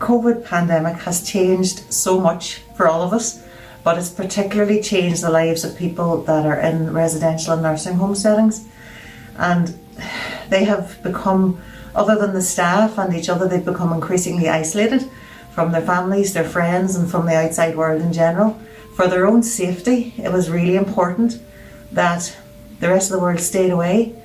COVID pandemic has changed so much for all of us, but it's particularly changed the lives of people that are in residential and nursing home settings. And they have become, other than the staff and each other, they've become increasingly isolated from their families, their friends, and from the outside world in general. For their own safety, it was really important that the rest of the world stayed away.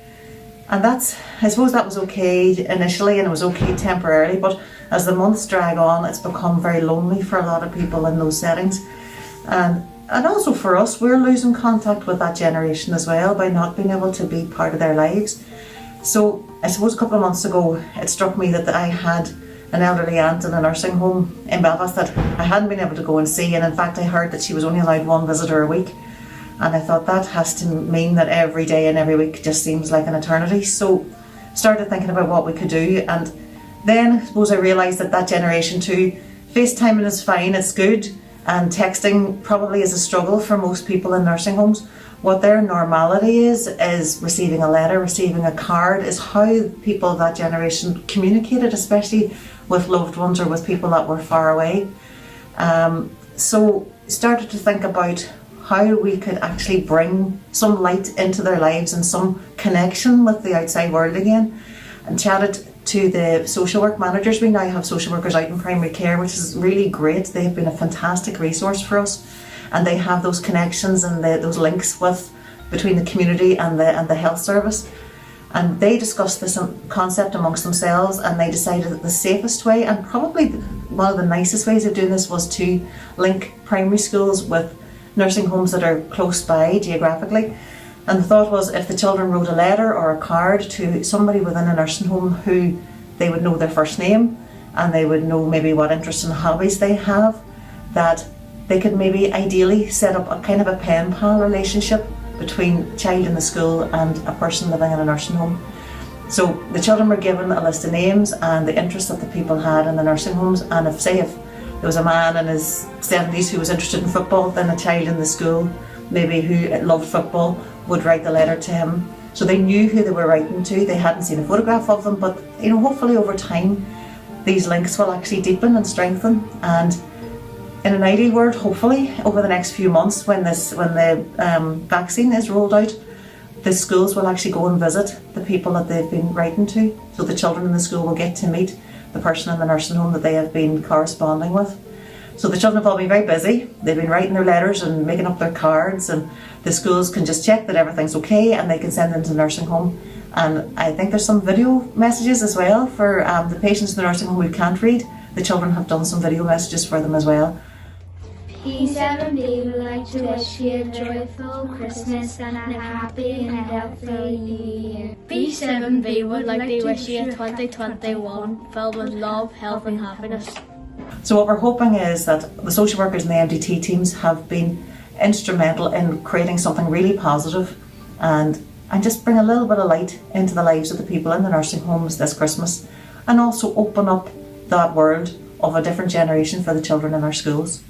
And I suppose that was okay initially, and it was okay temporarily, but as the months drag on, it's become very lonely for a lot of people in those settings. And also for us, we're losing contact with that generation as well by not being able to be part of their lives. So I suppose a couple of months ago, it struck me that I had an elderly aunt in a nursing home in Belfast that I hadn't been able to go and see, and in fact I heard that she was only allowed one visitor a week. And I thought that has to mean that every day and every week just seems like an eternity. So started thinking about what we could do, and then I suppose I realised that generation too, FaceTiming is fine, it's good, and texting probably is a struggle for most people in nursing homes. What their normality is receiving a letter, receiving a card, is how people of that generation communicated, especially with loved ones or with people that were far away. So started to think about how we could actually bring some light into their lives and some connection with the outside world again, and chatted to the social work managers. We now have social workers out in primary care, which is really great. They have been a fantastic resource for us, and they have those connections and those links between the community and the health service. And they discussed this concept amongst themselves, and they decided that the safest way, and probably one of the nicest ways of doing this, was to link primary schools with nursing homes that are close by geographically. And the thought was, if the children wrote a letter or a card to somebody within a nursing home who they would know their first name, and they would know maybe what interests and hobbies they have, that they could maybe ideally set up a kind of a pen pal relationship between a child in the school and a person living in a nursing home. So the children were given a list of names and the interests that the people had in the nursing homes, and if there was a man in his 70s who was interested in football, then a child in the school maybe who loved football would write the letter to him. So they knew who they were writing to. They hadn't seen a photograph of them, but hopefully over time these links will actually deepen and strengthen. And in an ideal world, hopefully over the next few months, when the vaccine is rolled out, the schools will actually go and visit the people that they've been writing to. So the children in the school will get to meet the person in the nursing home that they have been corresponding with. So the children have all been very busy. They've been writing their letters and making up their cards, and the schools can just check that everything's okay and they can send them to the nursing home. And I think there's some video messages as well for the patients in the nursing home who can't read. The children have done some video messages for them as well. P7B would like to wish you a joyful Christmas and a happy and healthy New Year. P7B would like to wish you a 2021 filled with love, health and happiness. So what we're hoping is that the social workers and the MDT teams have been instrumental in creating something really positive and just bring a little bit of light into the lives of the people in the nursing homes this Christmas, and also open up that world of a different generation for the children in our schools.